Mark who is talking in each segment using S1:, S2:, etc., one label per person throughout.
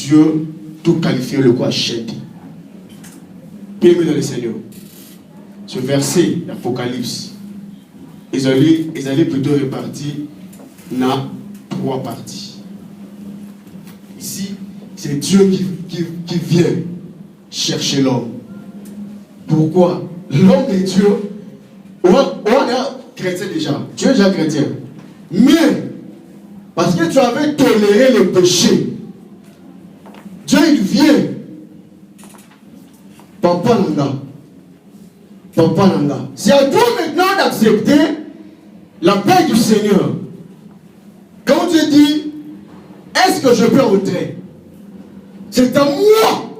S1: Dieu tout qualifié le quoi chèque. Bien-aimé dans le Seigneur. Ce verset d'Apocalypse, ils allaient plutôt répartir dans 3 parties. Ici, c'est Dieu qui vient chercher l'homme. Pourquoi? L'homme de Dieu, on est chrétien déjà. Tu es déjà chrétien. Mais, parce que tu avais toléré le péché, Dieu il vient. Papa Nanga. C'est à toi maintenant d'accepter la paix du Seigneur. Quand Dieu dit, est-ce que je peux entrer? C'est à moi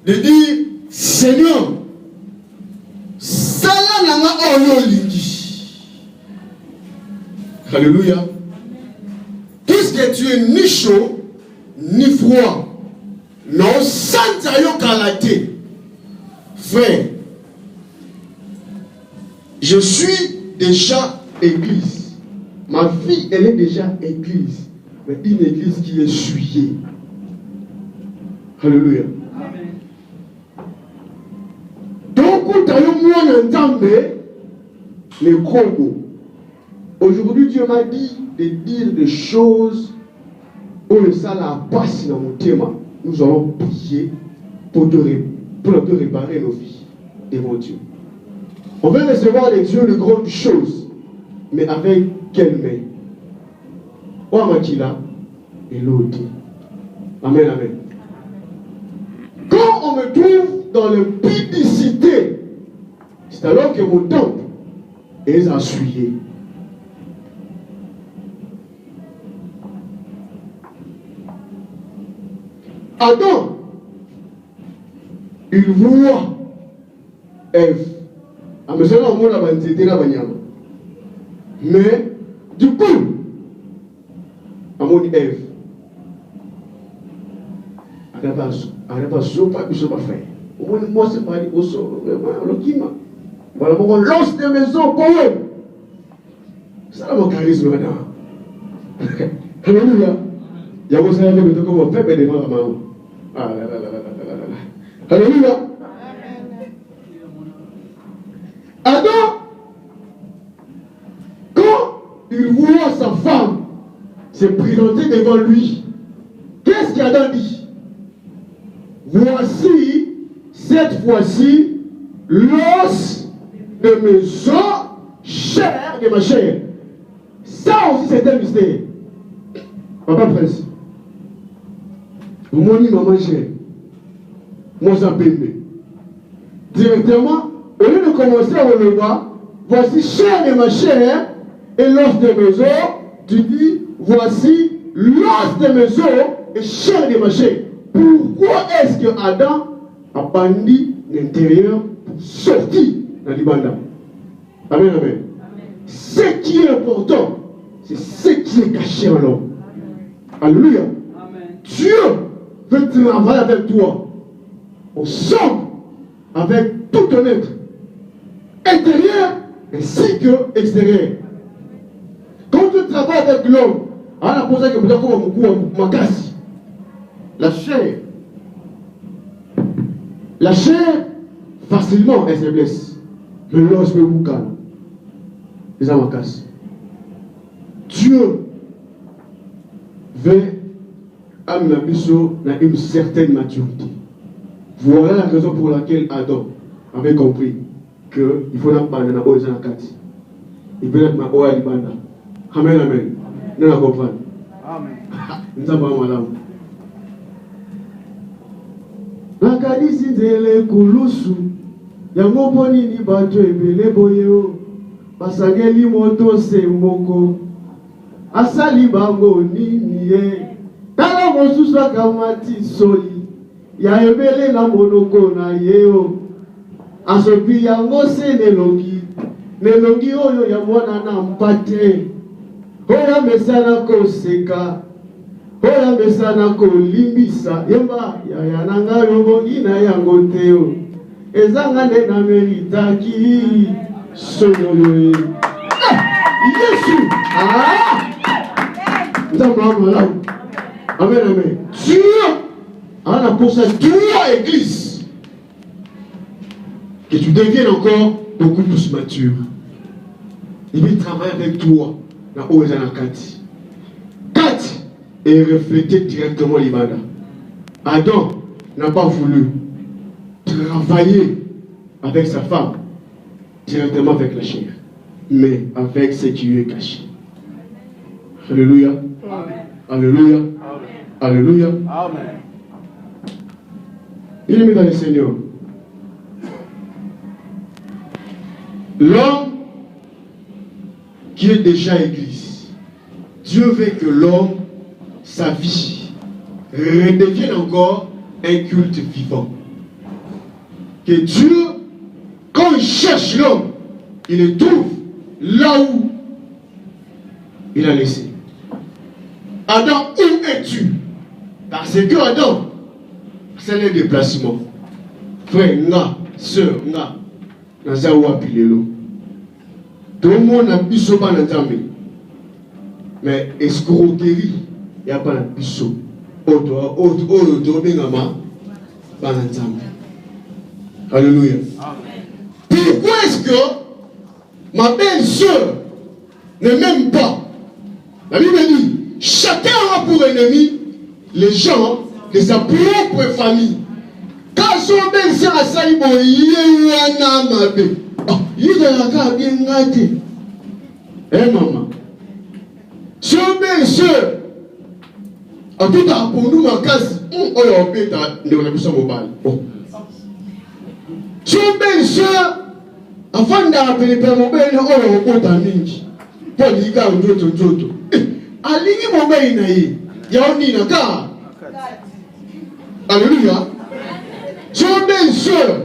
S1: de dire, Seigneur, Sala Nanga Oyo Lindi. Alléluia. Puisque tu es ni chaud, ni froid, non, sans ayo kalaté. Frère, je suis déjà église. Ma fille, elle est déjà église. Mais une église qui est souillée. Alléluia. Donc, les Congo. Aujourd'hui, Dieu m'a dit de dire des choses où ça la passe dans mon thème. Nous allons prier pour te réparer nos vies devant Dieu. On veut recevoir des dieux de grandes choses, mais avec quelle main? Ouamakila et l'autre. Amen, amen. Quand on me trouve dans l'impudicité, c'est alors que mon temple est assuyé. Adam, il voit Ève. Mais, du coup, Amon Ève, elle n'a pas fait. Moi, c'est pas le voilà, on lance des maisons pour eux. C'est là mon charisme maintenant. Alléluia. Il y a aussi un peu de comment on fait devant la maman. Alléluia. Adam, quand il voit sa femme se présenter devant lui, qu'est-ce qu'Adam dit? Voici, cette fois-ci, l'os de mes os, chair de ma chair. Ça aussi, c'est un mystère. Papa Prince, mon maman chère, moi j'en pédé. Directement, au lieu de commencer à relever, voici chair de ma chair et l'os de mes os, tu dis, voici l'os de mes os et chair de ma chair. Pourquoi est-ce que Adam a bandit l'intérieur pour sortir dans l'Ibanda? Amen, amen. Ce qui est important, c'est ce qui est caché en l'homme. Alléluia. Amen. Dieu veut travailler avec toi. Ensemble, avec tout ton être. Intérieur ainsi que extérieur. Quand tu travailles avec l'homme, la chair, facilement, elle se blesse. Mais l'os peut vous calmer. Les âmes cassent. Dieu veut amener une certaine maturité. Voilà la raison pour laquelle Adam avait compris qu'il faut pas aller dans la carte. Il peut être ma oya libanda. Amen, amen. Nous la comprenons. Amen. Nous avons madame. Nakadisi nzele kulusu yango poni ni bato ebele boyeo basangeli moto semboko asali bango nini ye tala mosusu akamati soli ya ebele na monoko na yeo asopi yango se nelongi oyo ya mwana na mpate oya mesana koseka oya mesana kolimbisa yemba ya nanga yobongi na yango teo ezanga nde na meritaki soyoyo Yesu nzambe malamu. Amen, amen. Dieu Alors pour ça, toi, Église, que tu deviennes encore beaucoup plus mature. Il veut travailler avec toi dans Ozana 4. 4 et refléter directement l'Ibada. Adam n'a pas voulu travailler avec sa femme directement avec la chair, mais avec ce qui lui est caché. Alléluia. Amen. Alléluia. Amen. Alléluia. Amen. Il est mis dans le Seigneur. L'homme qui est déjà Église, Dieu veut que l'homme, sa vie, redevienne encore un culte vivant. Que Dieu, quand il cherche l'homme, il le trouve là où il a laissé. Adam, où es-tu? Parce que Adam, c'est le déplacement. Frère, nga, sœur, nga, nazawa pilelo. Tout le monde n'a plus souvent entendu. Mais escroquerie, il n'y a pas de biseau. Alléluia. Pourquoi est-ce que ma belle-sœur ne m'aime pas? La Bible dit, chacun a pour ennemi les gens de sa propre famille. Quand son belle-sœur a sali bon, il est un amabe. Il est un bien gâté. Eh maman. Son belle-sœur a tout à pour nous ma casse. On a un peu de la puissance mobile. Son belle-sœur, avant d'appeler Père Mobile, on a un peu de mingi. Pour dire qu'il y a un peu de joto. Alini Mobile naïe. Il y a un inaka. Alléluia. Son belle-sœur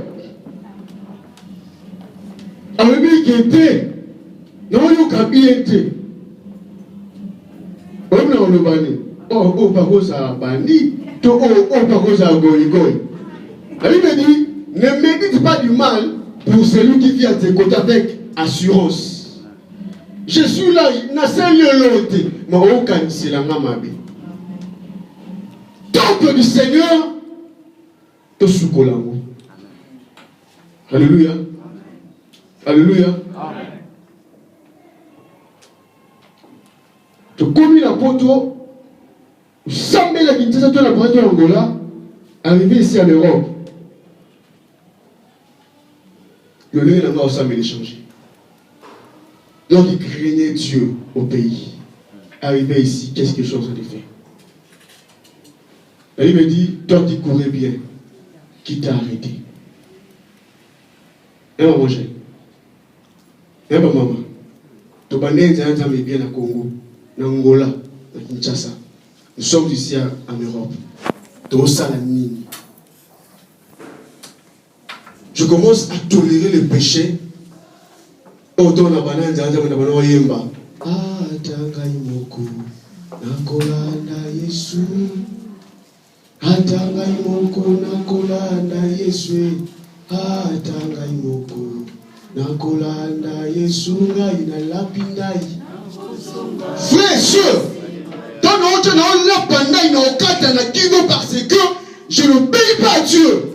S1: avait mis qui était. Non, il y a bien été. On a le bani. Oh, par contre, ça a bani. Oh, par contre, ça a goï. La Bible dit, ne médite pas du mal pour celui qui vit à tes côtés avec assurance. Je suis là, n'a pas l'autre. Mais aucun, c'est la maman. Temple du Seigneur, te soukolango. Alléluia. Alléluia. Amen. Tu commis la poto, sans la Kinshasa, tu la prends en Angola, arrivé ici en Europe. Le lieu n'a pas aussi l'échanger. Donc il craignait Dieu au pays. Arrivé ici, qu'est-ce que je suis en train de faire? Et il me dit, toi tu courais bien, qui t'a arrêté? Et on va manger. Et on va maman. Tu vas aller bien à Congo, en Angola, à Kinshasa. Nous sommes ici en Europe. Je commence à tolérer le péché. Autant la banane, la yemba. Ah, tangai moko, nakolanda Yesu. Ah, tangai moko, nakolanda Yesu. Ah, tangai moko, nakolanda Yesu. Ngai na lapindai. Frère, sœur, dans notre lapindai na okata na kigo parce que je n'obéis pas à Dieu.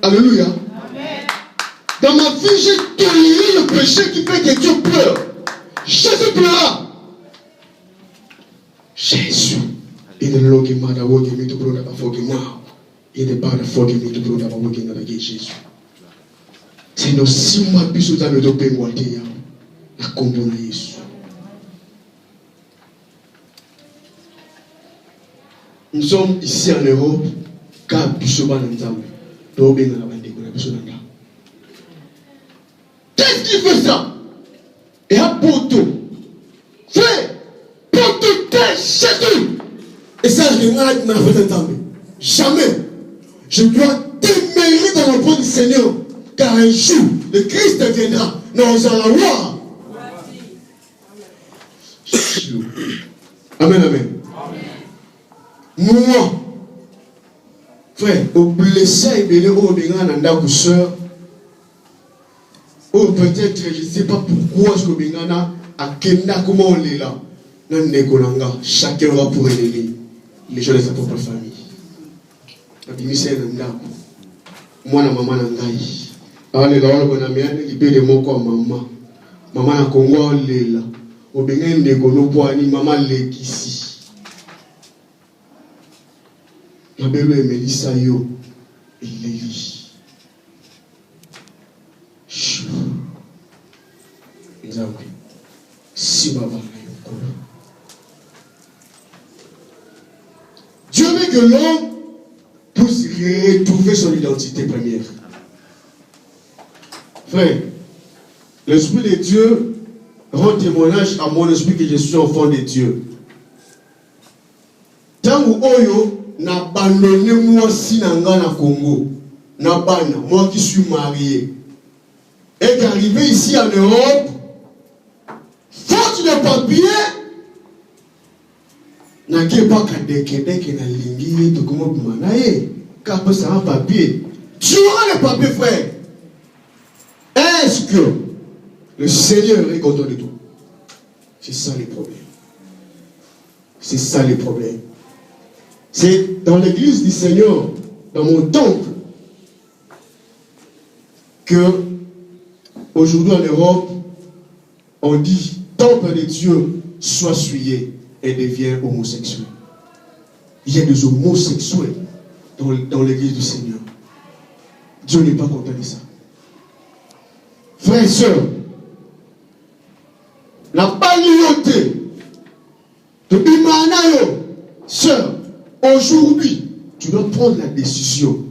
S1: Alléluia. Amen. Dans ma vie, j'ai toléré le péché qui fait que Dieu pleure. Jésus pleura. Jésus. Il ne l'a pas fait pour il ne l'a pas fait pour Jésus. C'est nos 6 mois plus de temps de pénalité. La combo de Jésus. Nous sommes ici en Europe, car nous sommes en ensemble. Qu'est-ce qui fait ça? Et à Poto, frère, Poto t'es Jésus. Et ça, je ne m'en fais entendre. Jamais. Je dois demeurer dans la voie du Seigneur. Car un jour, le Christ viendra. Nous allons voir. Amen, amen. Moi, frère, au blessé, il y a un soeur. Oh, peut-être, je ne sais pas pourquoi je suis là. À Kenda, comment on est là. Chacun va pour ennemi. les gens de sa propre famille. Abimisa ndako. Mwana mama na ngai. Ale la wala bona miane libele moko mama. Mama na Kongo lela. Obenga ndeko no poani mama lekisi. Mabelo emelisa yo. Iléli. Chou. Nzambe. Si baba na yokolo. Dieu veut que l'homme puisse retrouver son identité première. Frère, l'Esprit de Dieu rend témoignage à mon esprit que je suis enfant de Dieu. Tangu oyo n'a abandonné moi si nanga na Congo, n'a bana, moi qui suis marié, et qu'arrivé ici en Europe, faute de papier, n'a pas qu'à déquédé na lingi de comment manaye, car ça un papier. Tu auras le papier, frère. Est-ce que le Seigneur est content de toi? C'est ça le problème. C'est ça le problème. C'est dans l'église du Seigneur, dans mon temple, que aujourd'hui en Europe, on dit temple de Dieu soit souillé et devient homosexuel. Il y a des homosexuels dans l'église du Seigneur. Dieu n'est pas content de ça. Frères et sœurs, la balioté de Bimanayo, sœur, aujourd'hui, tu dois prendre la décision.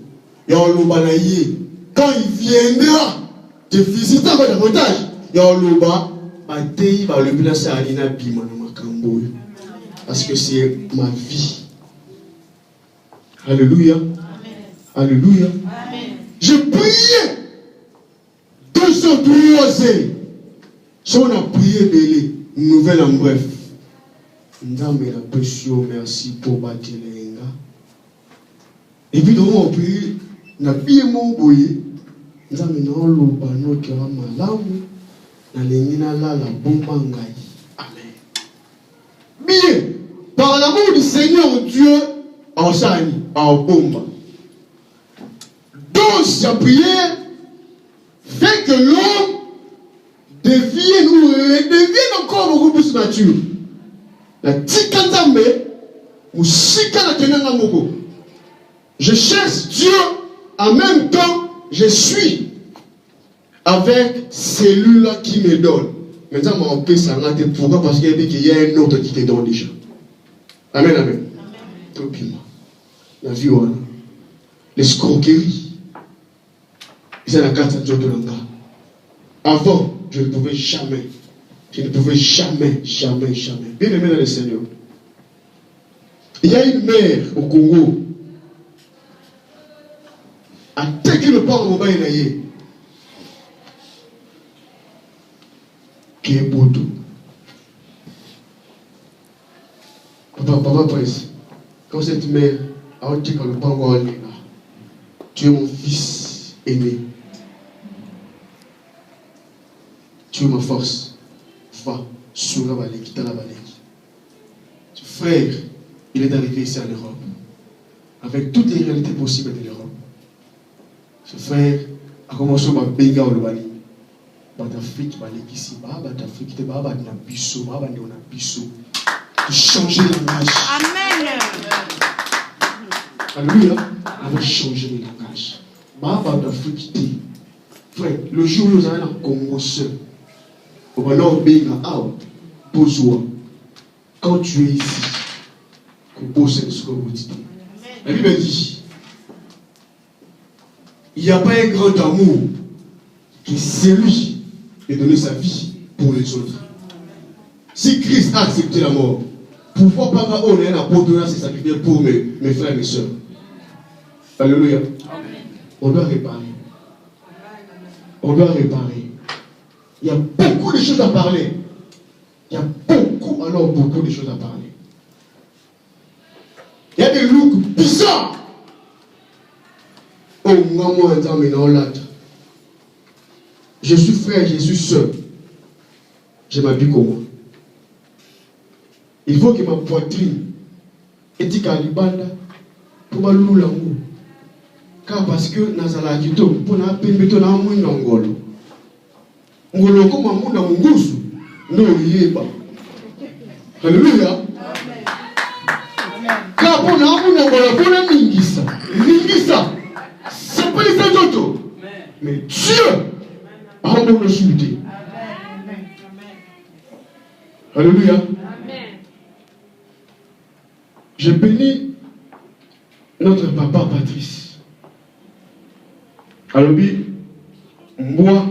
S1: Et en l'obanaye, quand il viendra te visiter encore davantage, et en l'oba, il va le placer à l'ina Bimana Makambo. Parce que c'est ma vie. Alléluia. Amen. Alléluia. Amen. Je priais. 203 si on a prié belé, nouvelle en bref. Ndambe la pression, merci pour battre les gars. Et puis on prie, na bien mon boye, ndambe na loba no kera malamu, na lengina la bomba ngai. Amen. Bien, par l'amour du Seigneur Dieu, en sani, en bomba. Donc sa prière fait que l'homme devienne encore beaucoup plus mature. La tikandambe, ou sikana tenanga moko. Je cherche Dieu, en même temps, je suis avec celui-là qui me donne. Maintenant, on peut s'arrêter. Pourquoi? Parce qu'il y a un autre qui te donne déjà. Amen, amen. Amen. La vie, l'escroquerie. C'est la carte de Dieu de l'anga. Avant, je ne pouvais jamais. Je ne pouvais jamais. Bien aimé dans le Seigneur. Il y a une mère au Congo. À tel que le port mobile naïe. Qui est beau tout. Papa presse. Quand cette mère a dit que le port est là. Tu es mon fils aimé. Tu es ma force. Va, sur la balai, quitte la balai. Frère, il est arrivé ici en Europe. Avec toutes les réalités possibles de l'Europe. Ce frère a commencé à béga au Lubali. Batafrique, Balekisi, Batafrique, Batnabiso, Batnabiso. De changer le langage.
S2: Amen.
S1: Alléluia. On va changer le langage. Batafrique, frère, le jour où nous allons au Congo seul. Quand tu es ici, la Bible dit, il n'y a pas un grand amour qui celui de donner sa vie pour les autres. Si Christ a accepté la mort, pourquoi pas on est un apôtre se sacrifier pour mes frères et mes soeurs? Alléluia. On doit réparer. On doit réparer. Il y a beaucoup de choses à parler. Il y a beaucoup de choses à parler. Il y a des looks bizarres. Oh, moi, je suis frère, je suis soeur. Je m'habille comme moi. Il faut que ma poitrine etika libanda pour balula ngo car parce que nazala kito pour na pembe to na mwinda ngolo ngolo ko mamuna ngusu no yeba. Alléluia. Amen. Car pour na mwinda ngolo pour na mingisa c'est pas les autres mais Dieu a donné le suite. Amen. Alléluia. Amen. Je bénis notre papa Patrice. Alors, moi,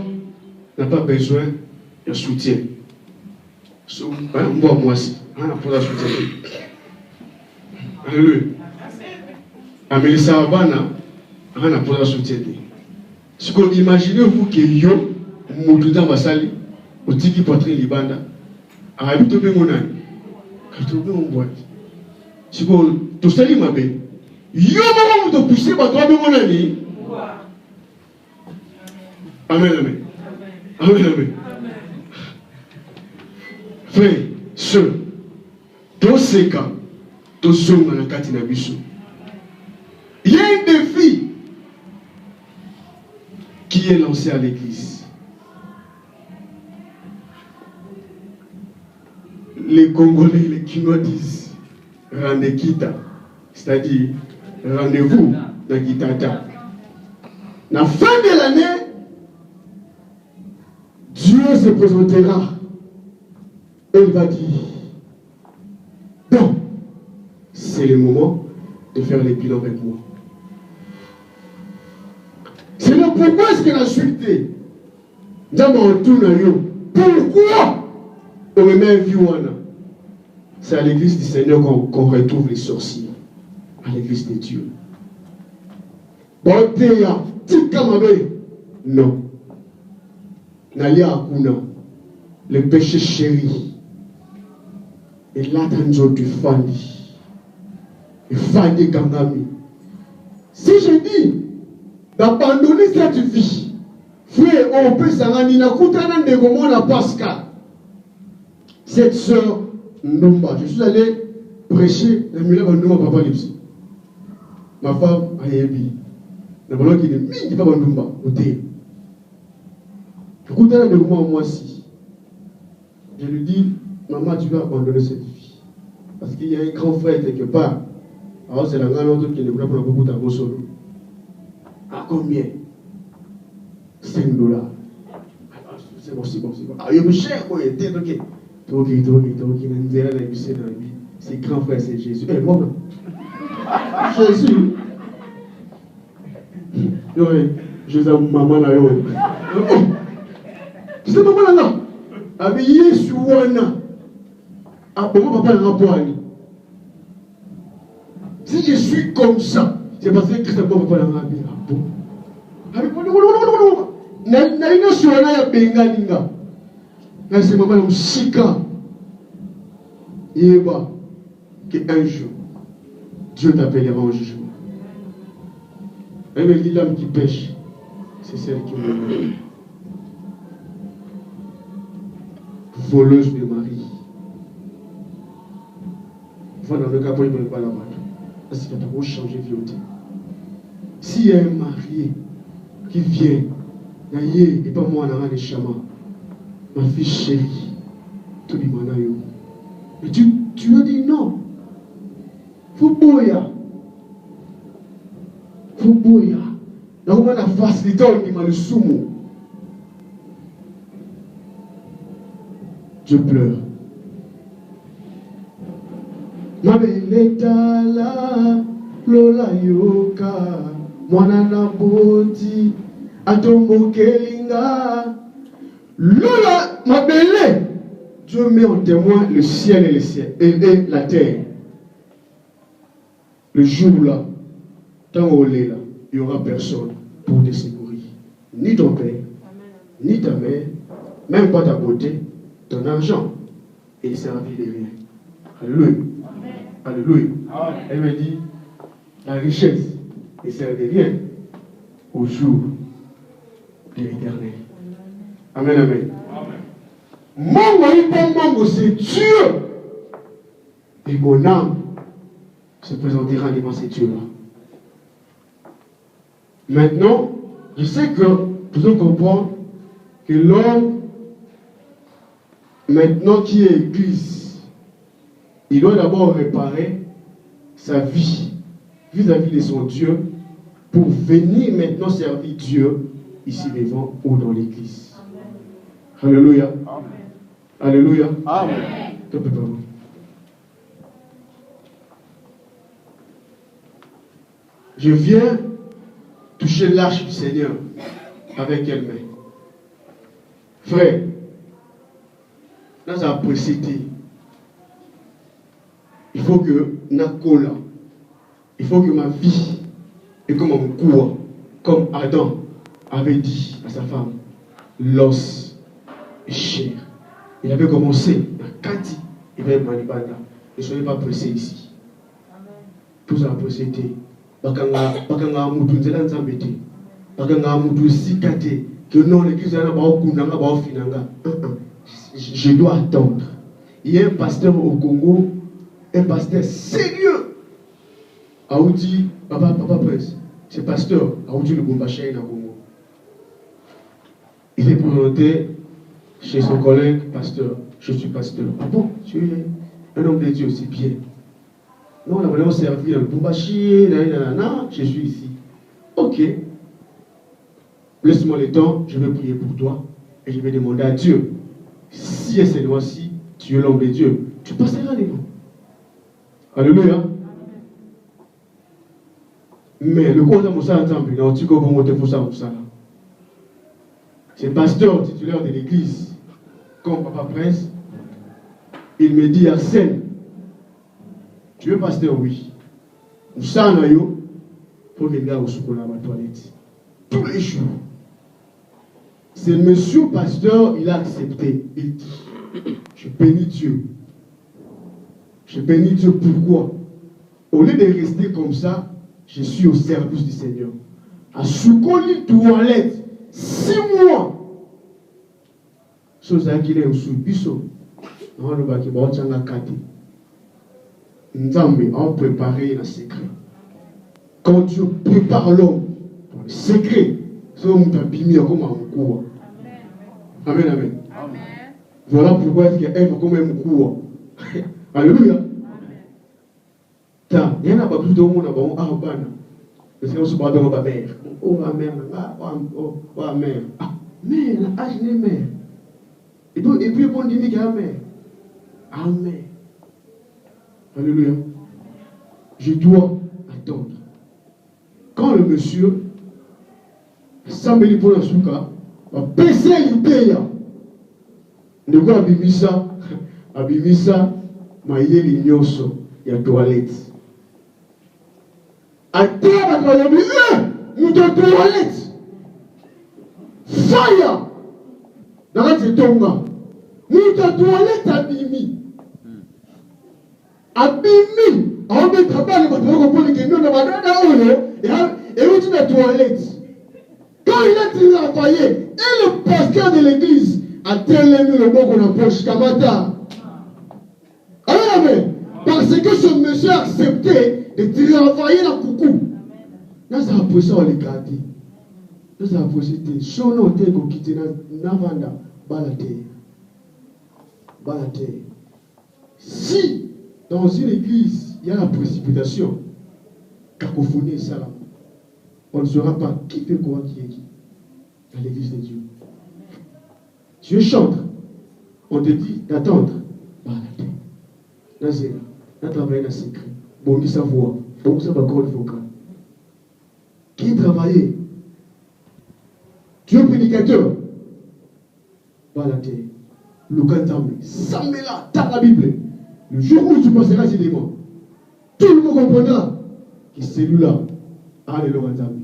S1: n'a pas besoin de soutien. Moi, aussi, on n'a pas de soutien. Alléluia. Amélie Sarabana, on n'a pas de soutien. Si vous imaginez-vous que yo, Moudouda Masali, au Tiki Poitrine Libanda, a habité mon âme, a trouvé mon boîte. Si vous tout ça, il m'a dit, yo, maman, vous te poussez, bah, toi, mon ami. Amen, amen. Amen, amen. Frère, sœur, dans ces cas, il y a un défi qui est lancé à l'église. Les Congolais, les Kinois disent rendez kita, c'est-à-dire rendez-vous dans Kitata. À la fin de l'année, Dieu se présentera et il va dire donc, c'est le moment de faire les bilans avec moi. C'est le pourquoi est-ce qu'il a chuté. Pourquoi on me met un viouana? C'est à l'église du Seigneur qu'on retrouve les sorciers. À l'église de Dieu. Non. Nalia Akuna. Le péché chéri. Et là, dans du Fandi. Et Fandi Gangami. Si je dis d'abandonner cette vie, frère, on peut s'arranger. Cette soeur Numba, je suis allé prêcher la mule de Numba Papa Lipsi. Ma femme a ébi. La malheur qui dit Papa Numba, au thé. Écoutez de moi aussi. Je lui dis, maman, tu vas abandonner cette vie. Parce qu'il y a un grand frère quelque part. Alors c'est la grande autre qui ne voulait pas beaucoup de solo. À combien? 5 $. C'est bon, c'est bon, c'est bon. Ah, il me cher quoi, il était ok. C'est grand frère, c'est Jésus. Eh, moi, Jésus. Jésus, maman là, c'est maman là. Avec Yesu wana. Ah, bon, papa n'a pas. Si je suis comme ça, c'est parce que Christ n'a pas papa n'a pas. Avec non. Na ina suwana ya benganinga. Na c'est maman au sika. Yeba que un jour Dieu t'appellera au jugement. Elle me dit l'âme qui pêche, c'est celle qui meurt. Voleuse de mari. Voilà le cas pour ne pas la battre. Parce qu'il a trop changé de vie. S'il y a un marié qui vient, et pas moi, on a les chamans, ma fille chérie, tout le monde. Et tu lui dis non. Faut boya. Faut boya. Là où on a facilité, on dit le soumo. Je pleure. Ma belle là, lola yoka, mwana boti, atombo kelinga. Lola, ma belle. Dieu met en témoin le ciel et le ciel et la terre. Le jour là, tant où on est là, il n'y aura personne pour te secourir. Ni ton père, ni ta mère, même pas ta beauté, ton argent, et il servit de rien. Alléluia. Alléluia. Elle me dit, la richesse ne sert de rien au jour de l'éternel. Amen, amen. Mon c'est Dieu. Et mon âme, se présentera devant ces dieux-là. Maintenant, je sais que vous devez comprendre que l'homme, maintenant qui est église, il doit d'abord réparer sa vie vis-à-vis de son Dieu pour venir maintenant servir Dieu ici devant ou dans l'église. Alléluia. Amen. Alléluia. Amen. Je viens toucher l'arche du Seigneur avec quelle main? Frère, là ça a précédé. Il faut que Nakola, il faut que ma vie est comme un cours, comme Adam avait dit à sa femme, l'os est chair. Il avait commencé à Kati, il avait Manibanda. Ne soyez pas pressés ici. Tout ça a précédé. Bakanga mutu nzela nzambete. Bakanga mutu sikate. Que non, l'église n'a pas kunanga ba finanga. Je dois attendre. Il y a un pasteur au Congo, un pasteur sérieux. Aoudi, papa Prince, ce pasteur, Aoudi le Bombaché na Congo. Il est présenté chez son collègue pasteur. Je suis pasteur. Ah bon, tu es un homme de Dieu, c'est bien. Non, on a vraiment servi dans le Bombaché, je suis ici. Ok. Laisse-moi le temps, je vais prier pour toi et je vais demander à Dieu. Si cette fois-ci, tu es l'homme de Dieu, tu passeras les noms. Alléluia. Mais le compte de Moussa Ensemble, il a dit qu'on va monter pour ça. C'est le pasteur titulaire de l'église, comme Papa Prince. Il me dit, Arsène, tu veux pasteur? Oui. Moussa Nayo, pour que les gars au secours à ma toilette. Tous les jours. C'est monsieur pasteur, il a accepté. Il dit, je bénis Dieu. Je bénis Dieu pourquoi? Au lieu de rester comme ça, je suis au service du Seigneur. À Soukoli toilette, 6 mois. Chose qu'il est au Soubiso. On le baki ba otanga kati. Nzambe a préparé le secret. Quand Dieu prépare l'homme pour le secret, c'est un tabimi comme un cours. Amen, amen. Amen. Voilà pourquoi est-ce qu'il y a un comme un cours. Alléluia. Il y en a pas plus de monde à bon arbana. Parce que on parle de ma mère. Oh ma mère, oh ma mère. Ah, mère, ah je n'ai mère. Et puis on dit qu'il y a mère. Amen. Alléluia. Je dois attendre. Quand le monsieur Samuel pour la souka va baisser l'idée. Ne quoi abimisa, maïe l'ignoso, il y a toilette. À terre, nous de toilette. Fire. Dans la tonga. Nous de toilette abimi. Abimi. On met travail, on va comprendre que nous avons et où tu la toilette. Quand il a travaillé, et le pasteur de l'église a tellement le mot qu'on a poche Kamata. Amen. Parce que ce monsieur a accepté de travailler la coucou. Là, ça a poussé à l'écarter. Là, ça a poussé à son nom de quitter Navanda, Balate. Si dans une église, il y a la précipitation, cacophonie et salam, on ne saura pas qui fait quoi qui est qui dans l'église de Dieu. Tu es chantre, on te dit d'attendre. Balate. Là, c'est là. Là, travailler dans le secret. Bon, il savoir. Bon, ça va corde vocale. Qui travaillait? Tu es prédicateur. Balate. Lukantambe. Samela, t'as la Bible. Le jour où tu passeras ces démons, tout le monde comprendra que celui-là a le Lukantambe.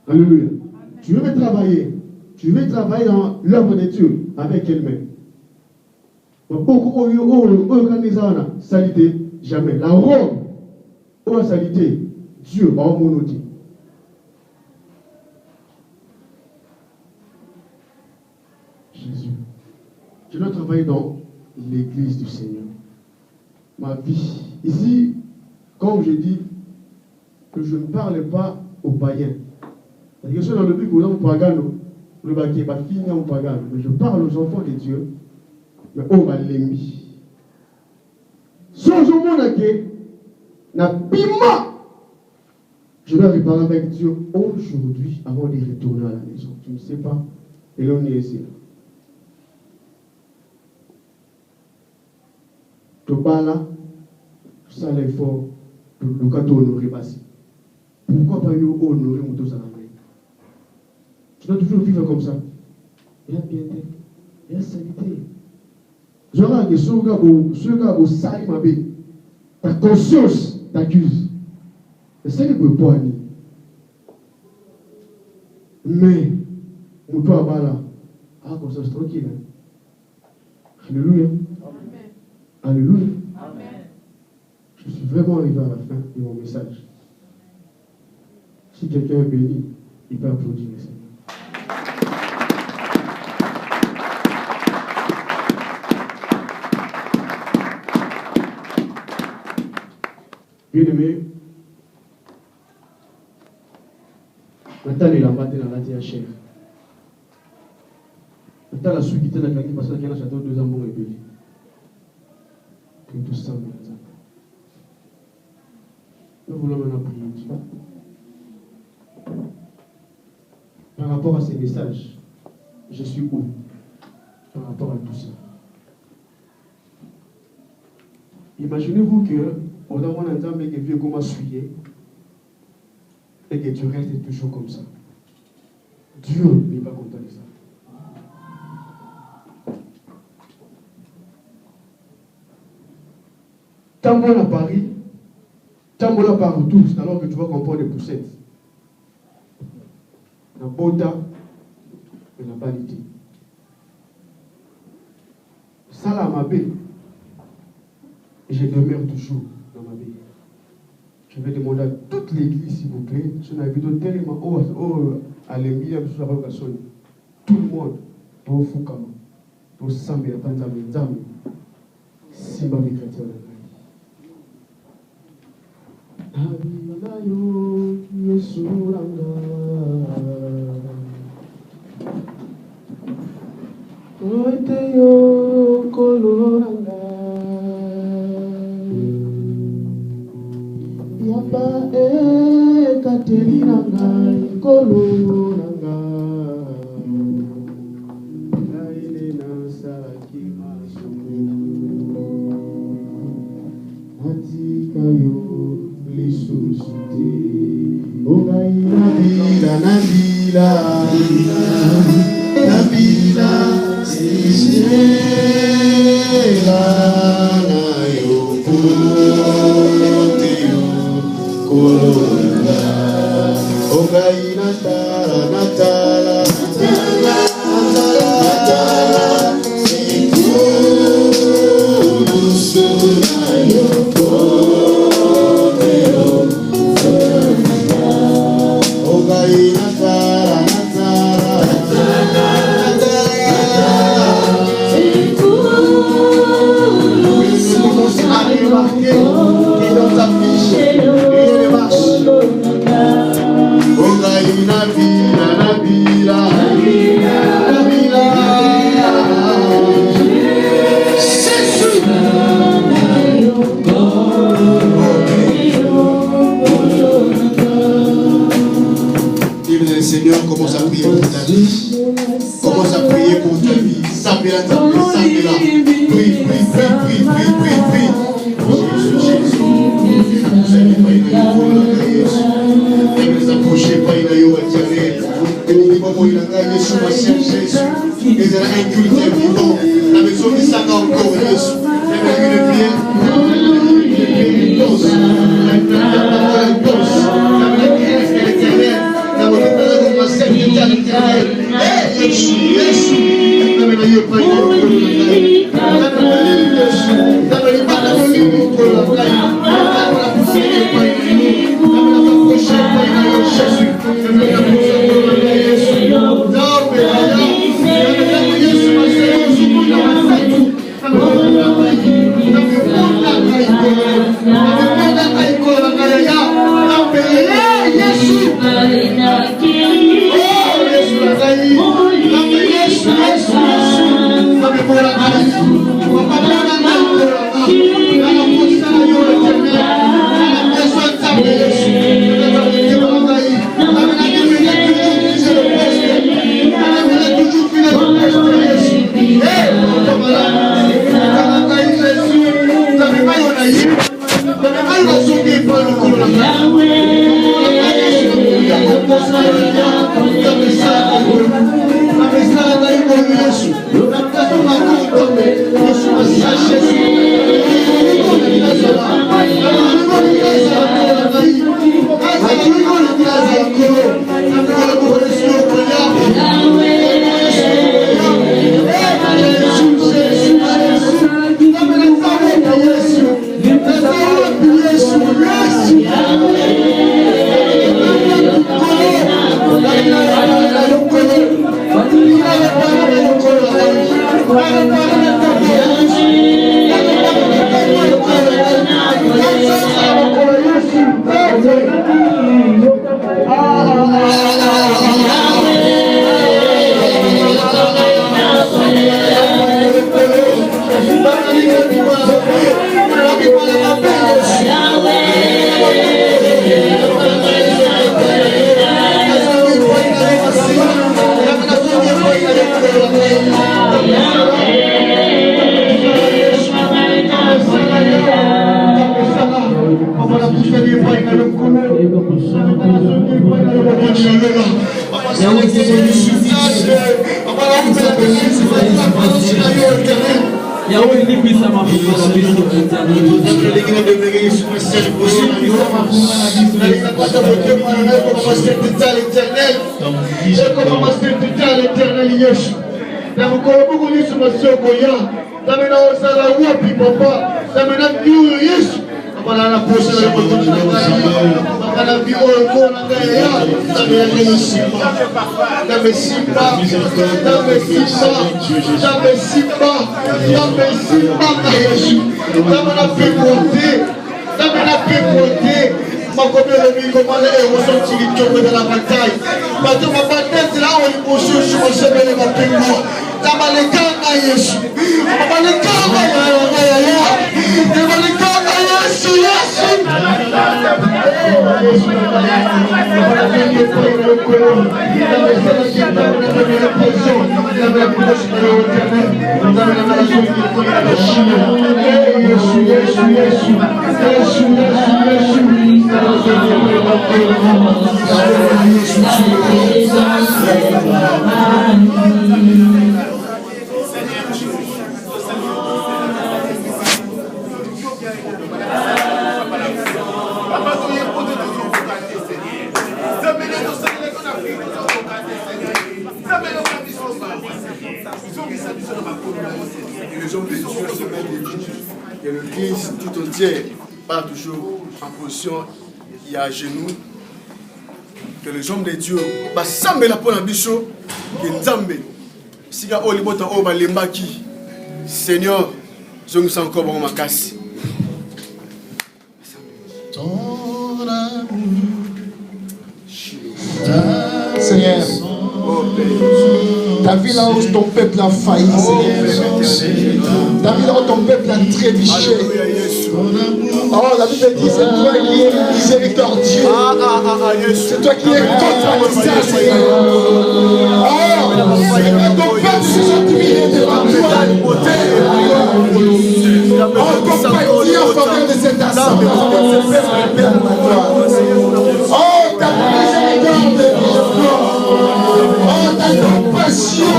S1: Alléluia. Tu veux travailler. Tu veux travailler dans l'œuvre de Dieu avec quelle main? Beaucoup organisation salité jamais. La Rome, ou salité, Dieu en monodie. Jésus. Je dois travailler dans l'église du Seigneur. ma vie. Ici, comme je dis, que je ne parle pas aux païens. La question dans le but que nous pagano, le baquet pas fini en pagano, mais je parle aux enfants de Dieu, mais on va l'aimer. Sans au monde qui n'a pima, je dois reparler avec Dieu aujourd'hui avant de retourner à la maison. Tu ne sais pas, et l'on est ici. Tu parles là, ça l'effort, le cas d'honorer passé. Pourquoi pas honorer mon dos à la main? Tu dois toujours vivre comme ça. Il y a bien été, il y a sanité. Je regarde ce gars au sali ma bé. Ta conscience t'accuse. Et c'est ce que tu peux. Mais, mon toit là, conscience tranquille. Alléluia. Amen. Alléluia. Amen. Je suis vraiment arrivé à la fin de mon message. Si quelqu'un est béni, il peut applaudir le Seigneur. Bien-aimé, maintenant il a battu dans la terre chère. Maintenant la suite qui était dans la parce qu'il y a un château 2 ans bon et belé. Tout ça, nous voulons maintenant prier Dieu. Par rapport à ces messages, je suis où? Par rapport à tout ça. Imaginez-vous que on a un ensemble qui vient comme suyer et que tu restes toujours comme ça. Dieu n'est pas content de ça. Tant bon à Paris, tant bon à partout, c'est alors que tu vas comprendre des poussettes. La bota et la vanité. Ça là, ma baie. Et je demeure toujours dans ma vie. Je vais demander à toute l'église, s'il vous plaît, sur la vidéo tellement à l'émile, sur la vocation, tout le monde, pour Fukama, pour Sambi, la Panzami, Zami, Simba, les chrétiens. Abinayo, Yesuranga, Oiteyo, Koloranga. Yapa Katerina ngai kolo nanga Naile na saraki masumu Atika yo lisusuti Ogai nabila Nabila Sisela na yo Kolonga, Ogai Natala, Natala, Ogai Natala, Seigneur, commence à prier pour ta vie. Commence à prier pour ta vie. Sabela, sabela. Prie. Jésus. Vous allez pas y aller. Ne les approchez pas, il y a eu à dire. Et nous avons eu la gagne sur ma chère Jésus. Et de la inculture vivant. La maison qui s'attend encore, Jésus. Et la vie de bien. Jésus.
S2: Que l'église tout entière part toujours en position et à genoux. Que les hommes de Dieu bassemblent la peau dans bicho. Que Nzambe, si il y a un libota au balembaki, Seigneur, je nous sens encore dans ma casse.
S3: Seigneur, ta vie là où ton peuple a failli, Seigneur. Ta vie là où ton peuple a trébuché. Oh, la Bible dit, c'est toi qui es miséricordieux. C'est toi qui es compatissant, Seigneur. Oh, Seigneur, ton peuple se sont humiliés devant toi. Oh, compatis en faveur de cette assemblée. Oh, ta miséricorde. Oh, ta compassion.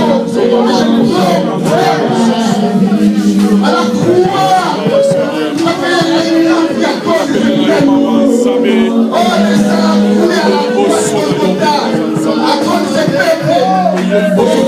S3: À la croix, tu as fait un miracle à cause de ce peuple. Oh, laisse la couler à la croix à cause de ce peuple. Oh,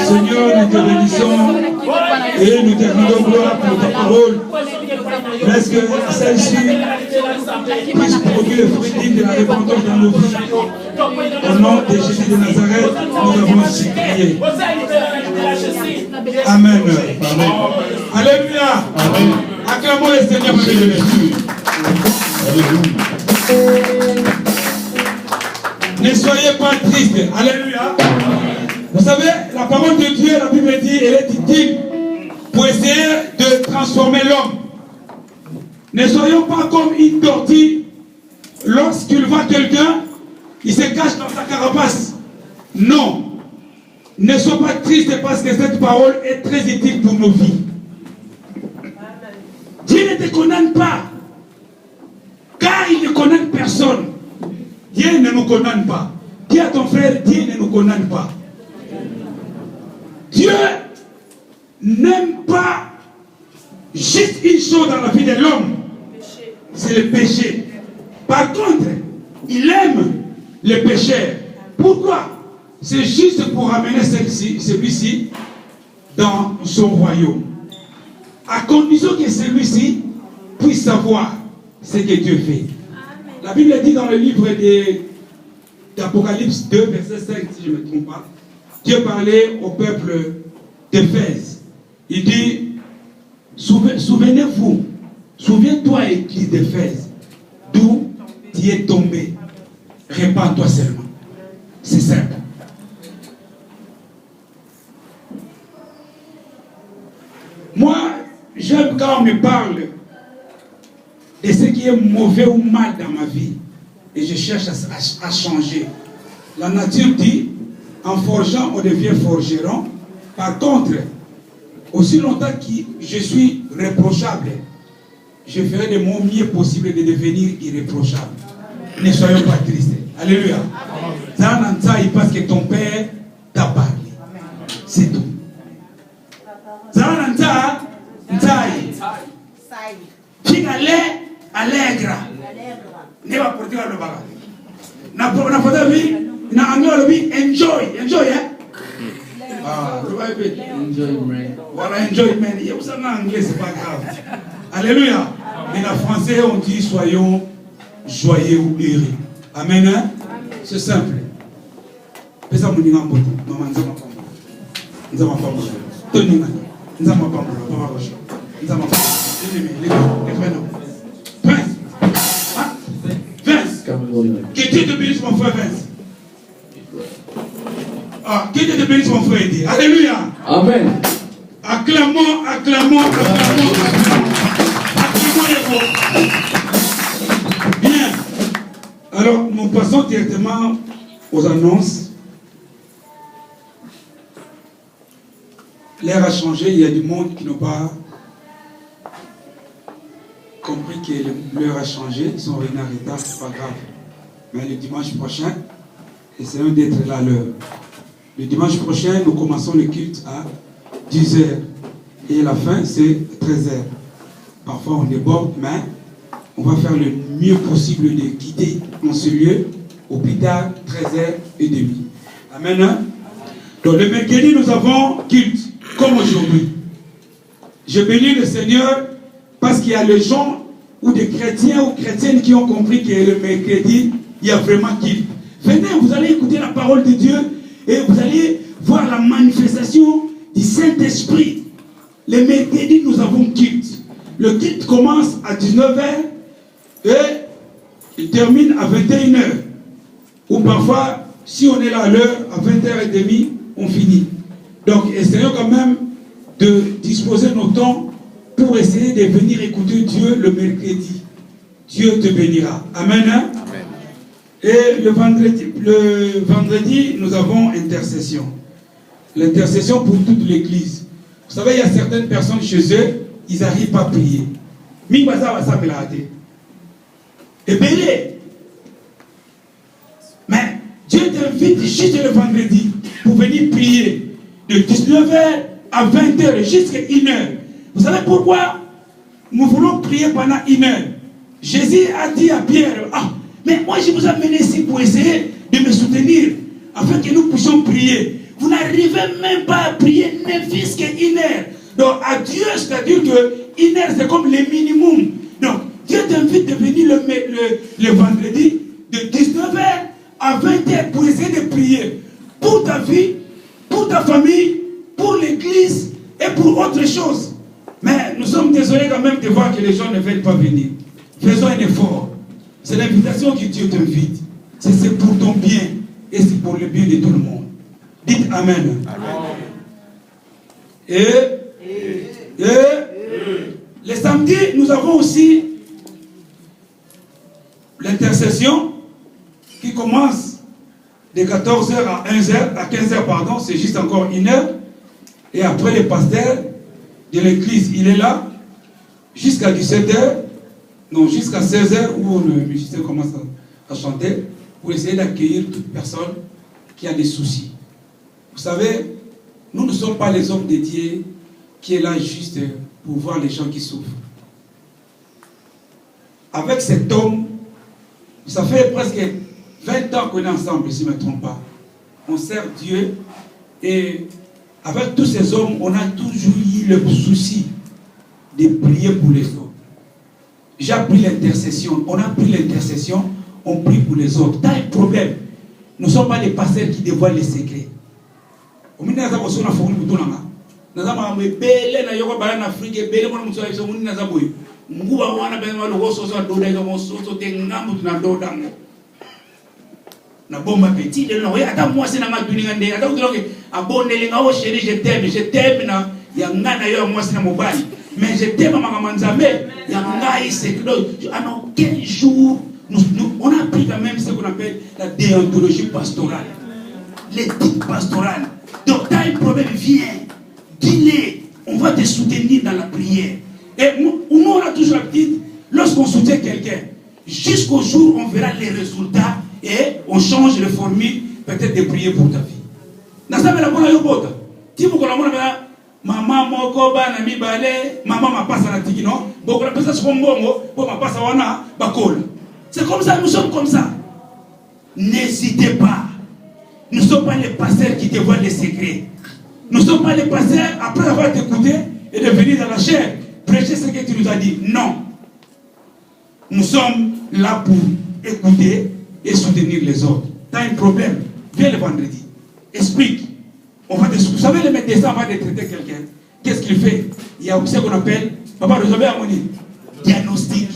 S4: Seigneur, nous te bénissons et nous te rendons gloire pour ta parole. Laisse que celle-ci puisse produire le fruit digne de la repentance dans nos vies. Au nom de Jésus de Nazareth, nous avons ainsi prié. Amen. Amen. Alléluia. Amen. Acclamons le Seigneur pour les lectures. Ne soyez pas tristes. Alléluia. Vous savez, la parole de Dieu, la Bible dit, elle est utile pour essayer de transformer l'homme. Ne soyons pas comme une tortue. Lorsqu'il voit quelqu'un, il se cache dans sa carapace. Non. Ne sois pas triste parce que cette parole est très utile pour nos vies. Dieu ne te condamne pas. Car il ne condamne personne. Dieu ne nous condamne pas. Dis à ton frère, Dieu ne nous condamne pas. Dieu n'aime pas juste une chose dans la vie de l'homme. C'est le péché. Par contre, il aime le pécheur. Pourquoi? C'est juste pour amener celui-ci dans son royaume. À condition que celui-ci puisse savoir ce que Dieu fait. La Bible dit dans le livre d'Apocalypse 2, verset 5, si je ne me trompe pas, Dieu parlait au peuple d'Éphèse. Il dit, souvenez-vous, souviens-toi, église d'Éphèse, d'où tu es tombé. Répands-toi seulement. C'est simple. Moi, j'aime quand on me parle de ce qui est mauvais ou mal dans ma vie. Et je cherche à changer. La nature dit, en forgeant, on devient forgeron. Par contre, aussi longtemps que je suis reprochable, je ferai de mon mieux possible de devenir irréprochable. Ne soyons pas tristes. Alléluia. Zanantaï, parce que ton père t'a parlé. C'est tout. Zanantaï. Figale allègre. Ne va porter le bagage. Na pas vie. Na anglais enjoy. Enjoy, hein? Ah, enjoyment. Voilà, enjoyment. Il y a aussi en anglais, c'est pas grave. Alléluia. Mais en français, on dit soyons joyeux ou heureux. Amen. Hein? C'est simple. Mais ça, maman, que Dieu te bénisse, mon frère Vince. Ah, que Dieu te bénisse, mon frère Eddie. Alléluia. Amen. Acclamons. Acclamons les voix. Bien. Alors, nous passons directement aux annonces. L'ère a changé, il y a du monde qui n'ont pas compris que l'heure a changé, ils sont revenus en retard, c'est pas grave. Mais le dimanche prochain, essayons d'être là à l'heure. Le dimanche prochain, nous commençons le culte à 10h et la fin c'est 13h. Parfois on déborde, mais on va faire le mieux possible de quitter en ce lieu au plus tard 13h30. Amen. Hein? Donc le mercredi, nous avons culte, comme aujourd'hui. Je bénis le Seigneur parce qu'il y a les gens ou des chrétiens ou chrétiennes qui ont compris que le mercredi, il y a vraiment culte. Venez, vous allez écouter la parole de Dieu et vous allez voir la manifestation du Saint-Esprit. Le mercredi, nous avons culte. Le culte commence à 19h et il termine à 21h. Ou parfois, si on est là à l'heure, à 20h30, on finit. Donc, essayons quand même de disposer nos temps pour essayer de venir écouter Dieu le mercredi. Dieu te bénira. Amen. Hein? Amen. Et le vendredi, nous avons intercession. L'intercession pour toute l'église. Vous savez, il y a certaines personnes chez eux, ils n'arrivent pas à prier. et belé. Mais Dieu t'invite juste le vendredi pour venir prier de 19h à 20h jusqu'à 1h. Vous savez pourquoi nous voulons prier pendant 1h? Jésus a dit à Pierre, ah, mais moi je vous ai amené ici pour essayer de me soutenir, afin que nous puissions prier. Vous n'arrivez même pas à prier ne fût-ce qu'1 heure. Donc à Dieu, c'est-à-dire que 1 heure c'est comme le minimum. Donc Dieu t'invite de venir le vendredi de 19h à 20h pour essayer de prier pour ta vie, pour ta famille, pour l'église et pour autre chose. Mais nous sommes désolés quand même de voir que les gens ne veulent pas venir. Faisons un effort. C'est l'invitation que Dieu t'invite. C'est pour ton bien et c'est pour le bien de tout le monde. Dites Amen. Amen. Et le samedi, nous avons aussi l'intercession qui commence de 14h à 1h, à 15h, pardon, c'est juste encore 1 heure. Et après, le pasteur de l'église, il est là jusqu'à 17h, non, jusqu'à 16h, où le musicien commence à chanter, pour essayer d'accueillir toute personne qui a des soucis. Vous savez, nous ne sommes pas les hommes dédiés qui est là juste pour voir les gens qui souffrent. Avec cet homme, ça fait presque 20 ans qu'on est ensemble, si je ne me trompe pas. On sert Dieu et avec tous ces hommes, on a toujours eu le souci de prier pour les autres. J'ai appris l'intercession, on a pris l'intercession, on prie pour les autres. T'as un problème. Nous ne sommes pas les pasteurs qui dévoilent les secrets. Na bomba petit de non ata moi c'est na maduninga nde ata kutoke abonele nga o chéri je t'aime na ya ngana yo moi c'est na mobali mais je t'aime mama nzambe ya ngai c'est que en aucun jour on a pris quand même ce qu'on appelle la déontologie pastorale, l'éthique pastorale. Donc t'as un problème, viens, dis-le, on va te soutenir dans la prière. Et nous on a toujours la petite, lorsqu'on soutient quelqu'un, jusqu'au jour où on verra les résultats et on change de formule, peut-être de prier pour ta vie. Nasame la bona yobota. Ti vous kola mona maman moko bana mibale, maman ma passa na tiki non. Boko la pesa sombongo, bo ma passa wana bakola. C'est comme ça, nous sommes comme ça. N'hésitez pas. Nous ne sommes pas les pasteurs qui dévoilent les secrets. Nous ne sommes pas les pasteurs, après avoir écouté et de venir dans la chair, prêcher ce que tu nous as dit. Non. Nous sommes là pour écouter et soutenir les autres. Tu as un problème, viens le vendredi. Explique. On va vous savez, le médecin va traiter quelqu'un. Qu'est-ce qu'il fait? Il y a ce qu'on appelle, papa, vous avez harmonie, diagnostic.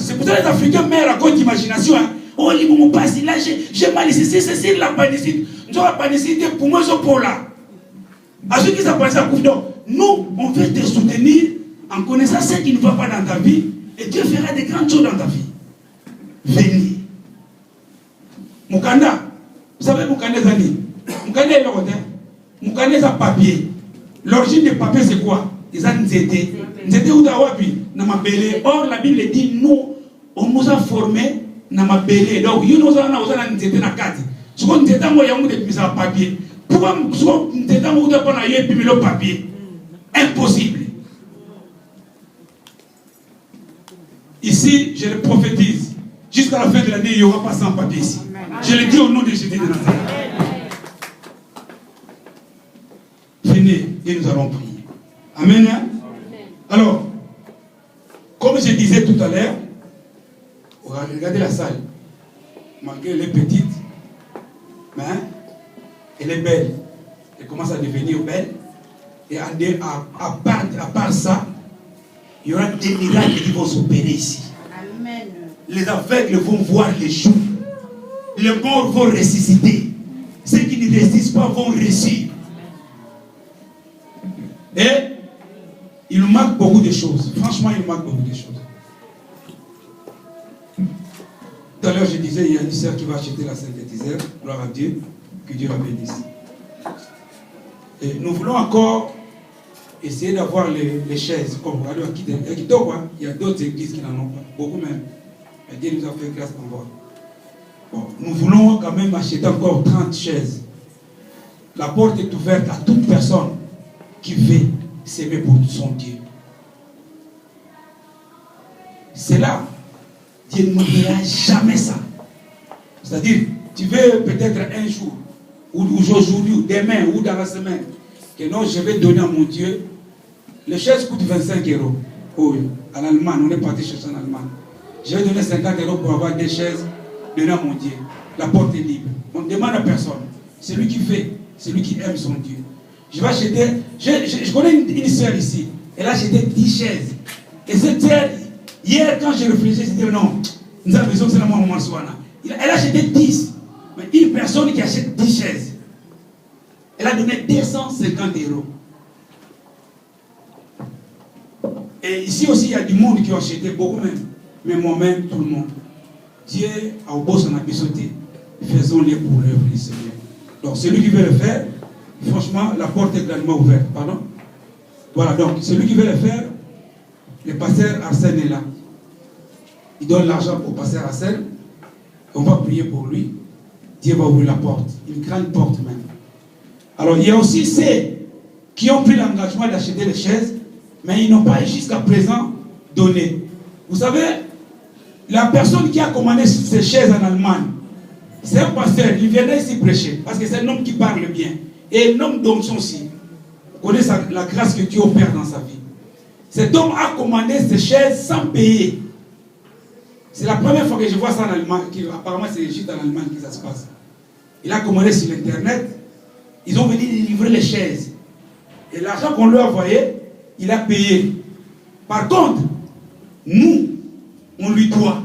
S4: C'est pour ça que les Africains meurent à cause d'imagination. Oh, il me passe là, j'ai mal ici, c'est la panicite. Nous avons la panicite pour moi, c'est pour là. À ceux qui s'appellent ça, nous, on veut te soutenir en connaissant ce qui ne va pas dans ta vie et Dieu fera de grandes choses dans ta vie. Venez. Mukanda, vous savez Mukanda Zani? Mukanda est l'autre. Mukanda est un papier. L'origine des papiers, c'est quoi? Ils ont nzete. Nzete ou tawapi? Namabele. Or, la Bible dit, nous, on nous a formés namabele. Donc, nous avons nzete na kati. Ce qu'on nzete, moi, il y a un papier. Pourquoi nzete, moi, il y a un papier? Impossible. Ici, je le prophétise. Jusqu'à la fin de l'année, il n'y aura pas sans papier ici. Je le dis au nom de Jésus de Nazareth. Venez et nous allons prier. Amen. Alors, comme je disais tout à l'heure, regardez la salle. Malgré elle est petite, mais elle est belle. Elle commence à devenir belle. Et à part ça, il y aura des miracles qui vont s'opérer ici. Amen. Les aveugles vont voir les jours. Les morts vont ressusciter. Ceux qui ne résistent pas vont réussir. Et il nous manque beaucoup de choses. Franchement, il nous manque beaucoup de choses. Tout à l'heure, je disais, il y a une sœur qui va acheter la synthétiseur. Gloire à Dieu. Que Dieu la bénisse. Et nous voulons encore essayez d'avoir les chaises. Comme regardez, il y a d'autres églises qui n'en ont pas, beaucoup même. Mais Dieu nous a fait grâce d'en voir. Bon, nous voulons quand même acheter encore 30 chaises. La porte est ouverte à toute personne qui veut s'aimer pour son Dieu. C'est là, Dieu n'oubliera jamais ça. C'est-à-dire, tu veux peut-être un jour, ou aujourd'hui, ou demain, ou dans la semaine, que non, je vais donner à mon Dieu. Les chaises coûtent 25 €. Oh, en Allemagne, on est parti chercher en Allemagne. Je vais donner 50 € pour avoir des chaises, donner à mon Dieu. La porte est libre. On ne demande à personne. C'est lui qui fait, c'est lui qui aime son Dieu. Je vais acheter, je connais une sœur ici, elle a acheté 10 chaises. Et cette sœur, hier, quand j'ai réfléchi, j'ai dit non, nous avons besoin que c'est la maman Mansouana. Elle a acheté 10. Mais une personne qui achète 10 chaises, elle a donné 250 €. Et ici aussi, il y a du monde qui a acheté beaucoup même. Mais moi-même, tout le monde. Dieu a au beau son abissoté. Faisons-les pour l'œuvre du Seigneur. Donc, celui qui veut le faire, franchement, la porte est grandement ouverte. Pardon? Voilà, donc, celui qui veut le faire, le pasteur Arsène est là. Il donne l'argent au pasteur Arsène. On va prier pour lui. Dieu va ouvrir la porte. Une grande porte même. Alors, il y a aussi ceux qui ont pris l'engagement d'acheter les chaises, mais ils n'ont pas jusqu'à présent donné. Vous savez, la personne qui a commandé ces chaises en Allemagne, c'est un pasteur, il viendrait ici prêcher, parce que c'est un homme qui parle bien. Et un homme d'onction aussi. Vous connaissez la grâce que Dieu opère dans sa vie. Cet homme a commandé ces chaises sans payer. C'est la première fois que je vois ça en Allemagne. Apparemment, c'est juste en Allemagne que ça se passe. Il a commandé sur Internet. Ils ont venu livrer les chaises. Et l'argent qu'on lui a envoyé, il a payé. Par contre, nous, on lui doit.